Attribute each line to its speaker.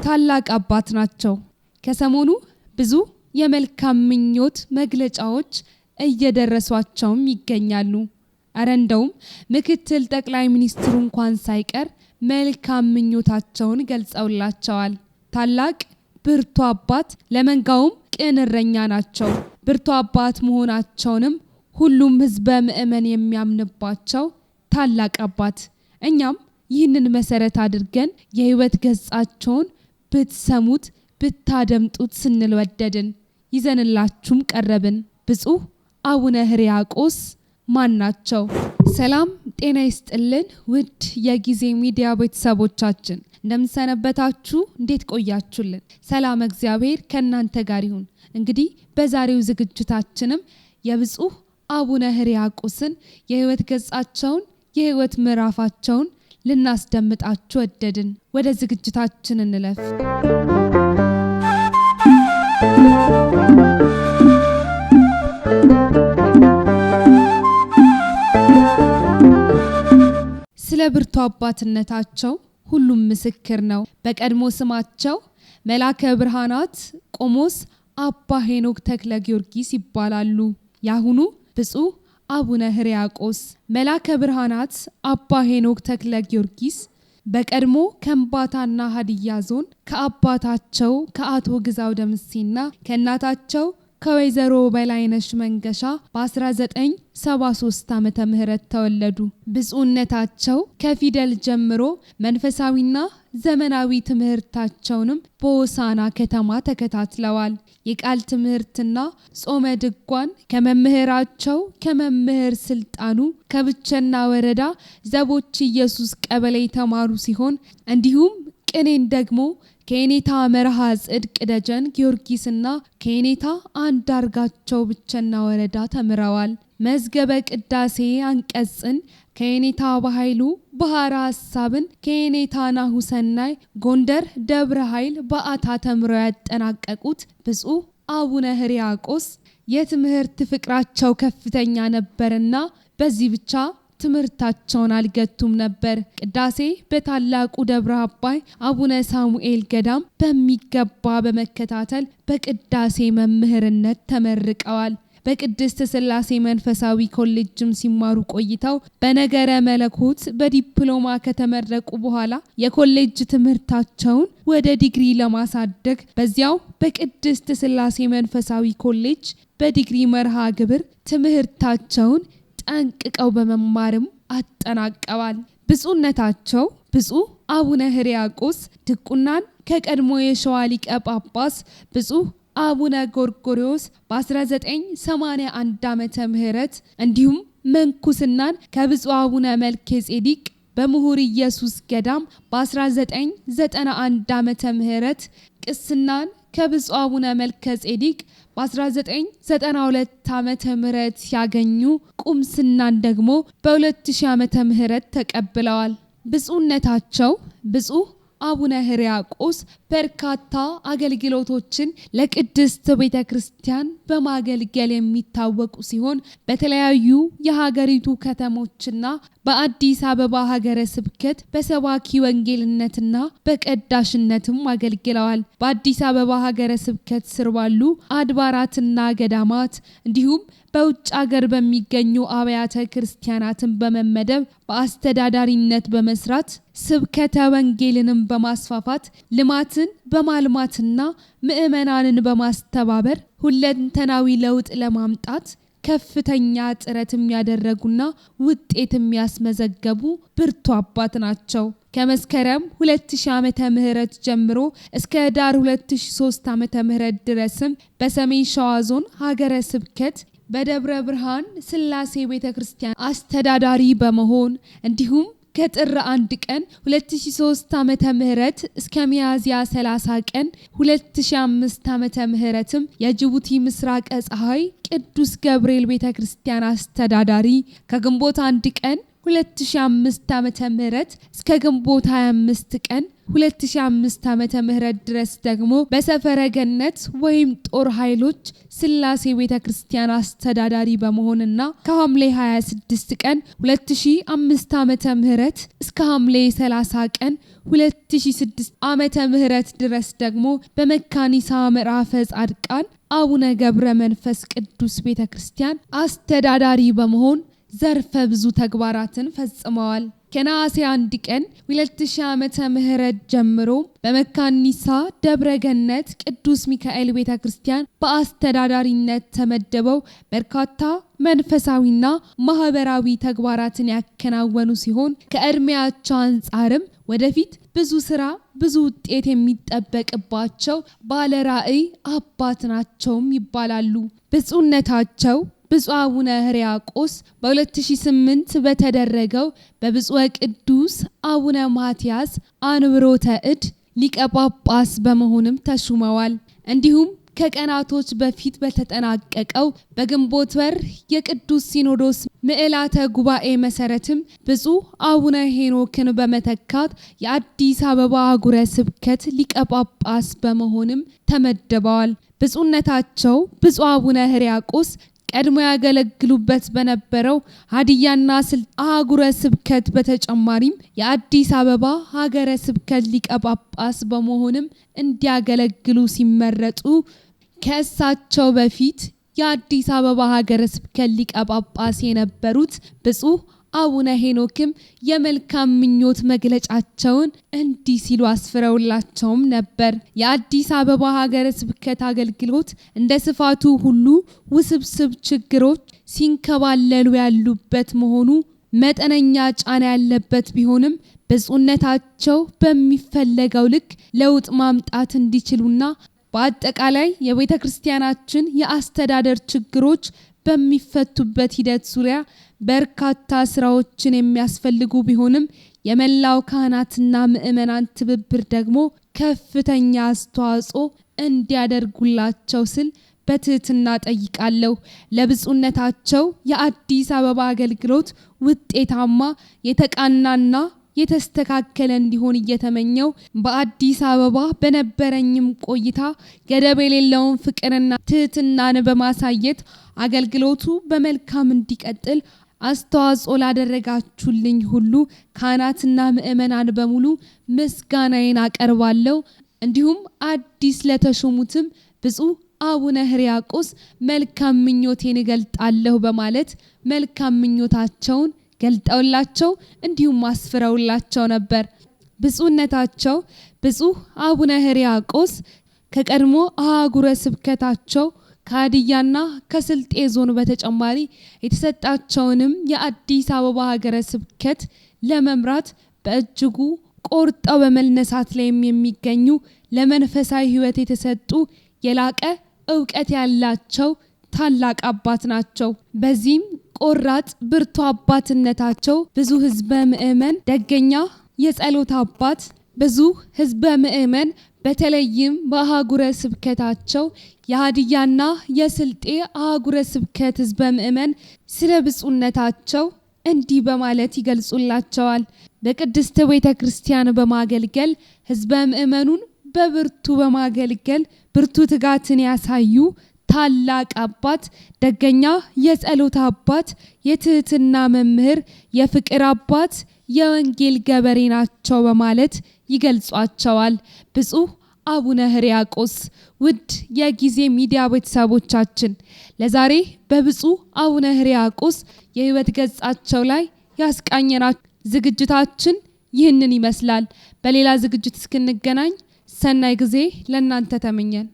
Speaker 1: ታላቅ አባት ናቸው። ከሰሞኑ ብዙ የመልካም ምኞት መግለጫዎች እየደረሷቸውም ይገኛሉ። እንደውም ምክትል ጠቅላይ ሚኒስትሩ እንኳን ሳይቀር መልካም ምኞታቸውን ገልጸውላቸዋል። ታላቅ ብርቱ አባት ለመንጋውም ቅን እረኛ ናቸው። ብርቱ አባት መሆናቸውንም ሁሉም ህዝበ ምእመን የሚያምንባቸው ታላቅ አባት። እኛም ይህንን መሰረት አድርገን የህይወት ገጻቸውን ብትሰሙት ብታደምጡት ስንል ወደድን። ይዘንላችሁም ቀረብን። ብፁዕ አቡነ ሕርያቆስ ማን ናቸው? ሰላም ጤና ይስጥልን ውድ የጊዜ ሚዲያ ቤተሰቦቻችን፣ እንደምንሰነበታችሁ፣ እንዴት ቆያችሁልን? ሰላም እግዚአብሔር ከእናንተ ጋር ይሁን። እንግዲህ በዛሬው ዝግጅታችንም የብፁዕ አቡነ ሕርያቆስን የህይወት ገጻቸውን የህይወት ምዕራፋቸውን ልናስደምጣችሁ ወደድን። ወደ ዝግጅታችን እንለፍ። ስለ ብርቱ አባትነታቸው ሁሉም ምስክር ነው። በቀድሞ ስማቸው መላከ ብርሃናት ቆሞስ አባ ሄኖክ ተክለ ጊዮርጊስ ይባላሉ። ያሁኑ ብፁዕ አቡነ ሕርያቆስ መላከ ብርሃናት አባ ሄኖክ ተክለ ጊዮርጊስ በቀድሞ ከምባታና ሀዲያ ዞን ከአባታቸው ከአቶ ግዛው ደምሴና ከእናታቸው ከወይዘሮ በላይነሽ መንገሻ በ1973 ዓመተ ምህረት ተወለዱ። ብፁዕነታቸው ከፊደል ጀምሮ መንፈሳዊና ዘመናዊ ትምህርታቸውንም በሆሳና ከተማ ተከታትለዋል። የቃል ትምህርትና ጾመ ድጓን ከመምህራቸው ከመምህር ስልጣኑ ከብቸና ወረዳ ዘቦች ኢየሱስ ቀበሌ የተማሩ ሲሆን እንዲሁም ቅኔን ደግሞ ከኔታ መርሃ ጽድቅ ደጀን ጊዮርጊስና ከኔታ አንዳርጋቸው ብቸና ወረዳ ተምረዋል። መዝገበ ቅዳሴ አንቀጽን ከኔታ በኃይሉ ባህራ ሐሳብን ከኔታ ናሁሰናይ ጎንደር ደብረ ኃይል በአታ ተምረው ያጠናቀቁት ብፁዕ አቡነ ሕርያቆስ የትምህርት ፍቅራቸው ከፍተኛ ነበርና በዚህ ብቻ ትምህርታቸውን አልገቱም ነበር። ቅዳሴ በታላቁ ደብረ አባይ አቡነ ሳሙኤል ገዳም በሚገባ በመከታተል በቅዳሴ መምህርነት ተመርቀዋል። በቅድስት ሥላሴ መንፈሳዊ ኮሌጅም ሲማሩ ቆይተው በነገረ መለኮት በዲፕሎማ ከተመረቁ በኋላ የኮሌጅ ትምህርታቸውን ወደ ዲግሪ ለማሳደግ በዚያው በቅድስት ሥላሴ መንፈሳዊ ኮሌጅ በዲግሪ መርሃ ግብር ትምህርታቸውን ጠንቅቀው በመማርም አጠናቀዋል። ብፁዕነታቸው ብፁዕ አቡነ ሕርያቆስ ድቁናን ከቀድሞ የሸዋ ሊቀ ጳጳስ ብፁዕ አቡነ ጎርጎርዮስ በ1981 ዓመተ ምህረት እንዲሁም መንኩስናን ከብፁዕ አቡነ መልከ ጼዴቅ በምሁር ኢየሱስ ገዳም በ1991 ዓመተ ምህረት ቅስናን ከብፁዕ አቡነ መልከ ጼዴቅ በ1992 ዓመተ ምህረት ሲያገኙ ቁምስናን ደግሞ በ2000 ዓመተ ምህረት ተቀብለዋል። ብፁዕነታቸው ብፁዕ አቡነ ሕርያቆስ በርካታ አገልግሎቶችን ለቅድስት ቤተክርስቲያን በማገልገል የሚታወቁ ሲሆን በተለያዩ የሀገሪቱ ከተሞችና በአዲስ አበባ ሀገረ ስብከት በሰባኪ ወንጌልነትና በቀዳሽነትም አገልግለዋል። በአዲስ አበባ ሀገረ ስብከት ስር ባሉ አድባራትና ገዳማት እንዲሁም በውጭ ሀገር በሚገኙ አብያተ ክርስቲያናትን በመመደብ በአስተዳዳሪነት በመስራት ስብከተ ወንጌልንም በማስፋፋት ልማትን በማልማትና ምእመናንን በማስተባበር ሁለንተናዊ ለውጥ ለማምጣት ከፍተኛ ጥረት የሚያደርጉና ውጤት የሚያስመዘገቡ ብርቱ አባት ናቸው። ከመስከረም 2000 ዓመተ ምህረት ጀምሮ እስከ ዳር 2003 ዓመተ ምህረት ድረስም በሰሜን ሸዋ ዞን ሀገረ ስብከት በደብረ ብርሃን ሥላሴ ቤተክርስቲያን አስተዳዳሪ በመሆን እንዲሁም ከጥር 1 ቀን 2003 ዓመተ ምህረት እስከ ሚያዝያ 30 ቀን 2005 ዓመተ ምህረትም የጅቡቲ ምስራቀ ፀሐይ ቅዱስ ገብርኤል ቤተክርስቲያን አስተዳዳሪ፣ ከግንቦት 1 ቀን 2005 ዓመተ ምህረት እስከ ግንቦት 25 ቀን 2005 ዓመተ ምህረት ድረስ ደግሞ በሰፈረ ገነት ወይም ጦር ኃይሎች ስላሴ ቤተክርስቲያን አስተዳዳሪ በመሆንና ከሐምሌ 26 ቀን 2005 ዓመተ ምህረት እስከ ሐምሌ 30 ቀን 2006 ዓመተ ምህረት ድረስ ደግሞ በመካኒሳ ምዕራፈ ጻድቃን አቡነ ገብረ መንፈስ ቅዱስ ቤተክርስቲያን አስተዳዳሪ በመሆን ዘርፈ ብዙ ተግባራትን ፈጽመዋል። ከነሐሴ 1 ቀን 2000 ዓመተ ምህረት ጀምሮ በመካኒሳ ደብረገነት ቅዱስ ሚካኤል ቤተክርስቲያን በአስተዳዳሪነት ተመደበው በርካታ መንፈሳዊና ማህበራዊ ተግባራትን ያከናወኑ ሲሆን ከእድሜያቸው አንጻርም ወደፊት ብዙ ስራ ብዙ ውጤት የሚጠበቅባቸው ባለራዕይ አባት ናቸውም ይባላሉ። ብፁዕነታቸው ብፁዕ አቡነ ሕርያቆስ በ2008 በተደረገው በብፁዕ ቅዱስ አቡነ ማትያስ አንብሮተ እድ ሊቀ ጳጳስ በመሆንም ተሹመዋል። እንዲሁም ከቀናቶች በፊት በተጠናቀቀው በግንቦት ወር የቅዱስ ሲኖዶስ ምዕላተ ጉባኤ መሰረትም ብፁዕ አቡነ ሄኖክን በመተካት የአዲስ አበባ አህጉረ ስብከት ሊቀ ጳጳስ በመሆንም ተመድበዋል። ብፁዕነታቸው ብፁዕ አቡነ ሕርያቆስ ቀድሞ ያገለግሉበት በነበረው ሀዲያና ስልጤ አህጉረ ስብከት በተጨማሪም የአዲስ አበባ ሀገረ ስብከት ሊቀ ጳጳስ በመሆንም እንዲያገለግሉ ሲመረጡ ከእሳቸው በፊት የአዲስ አበባ ሀገረ ስብከት ሊቀ ጳጳስ የነበሩት ብፁዕ አቡነ ሄኖክም የመልካም ምኞት መግለጫቸውን እንዲህ ሲሉ አስፍረውላቸውም ነበር። የአዲስ አበባ ሀገረ ስብከት አገልግሎት እንደ ስፋቱ ሁሉ ውስብስብ ችግሮች ሲንከባለሉ ያሉበት መሆኑ መጠነኛ ጫና ያለበት ቢሆንም ብፁዕነታቸው በሚፈለገው ልክ ለውጥ ማምጣት እንዲችሉና በአጠቃላይ የቤተ ክርስቲያናችን የአስተዳደር ችግሮች በሚፈቱበት ሂደት ዙሪያ በርካታ ስራዎችን የሚያስፈልጉ ቢሆንም የመላው ካህናትና ምእመናን ትብብር ደግሞ ከፍተኛ አስተዋጽኦ እንዲያደርጉላቸው ስል በትህትና ጠይቃለሁ። ለብፁዕነታቸው የአዲስ አበባ አገልግሎት ውጤታማ የተቃናና የተስተካከለ እንዲሆን እየተመኘው በአዲስ አበባ በነበረኝም ቆይታ ገደብ የሌለውን ፍቅርና ትህትናን በማሳየት አገልግሎቱ በመልካም እንዲቀጥል አስተዋጽኦ ላደረጋችሁልኝ ሁሉ ካህናትና ምእመናን በሙሉ ምስጋናዬን አቀርባለሁ። እንዲሁም አዲስ ለተሾሙትም ብፁዕ አቡነ ሕርያቆስ መልካም ምኞቴን እገልጣለሁ በማለት መልካም ምኞታቸውን ገልጠውላቸው እንዲሁም አስፍረውላቸው ነበር። ብፁዕነታቸው ብፁዕ አቡነ ሕርያቆስ ከቀድሞ አህጉረ ስብከታቸው ከሀዲያና ከስልጤ ዞን በተጨማሪ የተሰጣቸውንም የአዲስ አበባ ሀገረ ስብከት ለመምራት በእጅጉ ቆርጠው በመነሳት ላይ የሚገኙ ለመንፈሳዊ ሕይወት የተሰጡ የላቀ ዕውቀት ያላቸው ታላቅ አባት ናቸው። በዚህም ቆራጥ ብርቱ አባትነታቸው ብዙ ህዝበ ምእመን ደገኛ የጸሎት አባት ብዙ ህዝበ ምእመን በተለይም በአህጉረ ስብከታቸው የሀዲያና የስልጤ አህጉረ ስብከት ህዝበ ምእመን ስለ ብፁዕነታቸው እንዲህ በማለት ይገልጹላቸዋል። በቅድስት ቤተ ክርስቲያን በማገልገል ህዝበ ምእመኑን በብርቱ በማገልገል ብርቱ ትጋትን ያሳዩ ታላቅ አባት፣ ደገኛ የጸሎት አባት፣ የትህትና መምህር፣ የፍቅር አባት፣ የወንጌል ገበሬ ናቸው በማለት ይገልጿቸዋል። ብፁዕ አቡነ ሕርያቆስ። ውድ የጊዜ ሚዲያ ቤተሰቦቻችን ለዛሬ በብፁዕ አቡነ ሕርያቆስ የህይወት ገጻቸው ላይ ያስቃኘናችሁ ዝግጅታችን ይህንን ይመስላል። በሌላ ዝግጅት እስክንገናኝ ሰናይ ጊዜ ለእናንተ ተመኘን።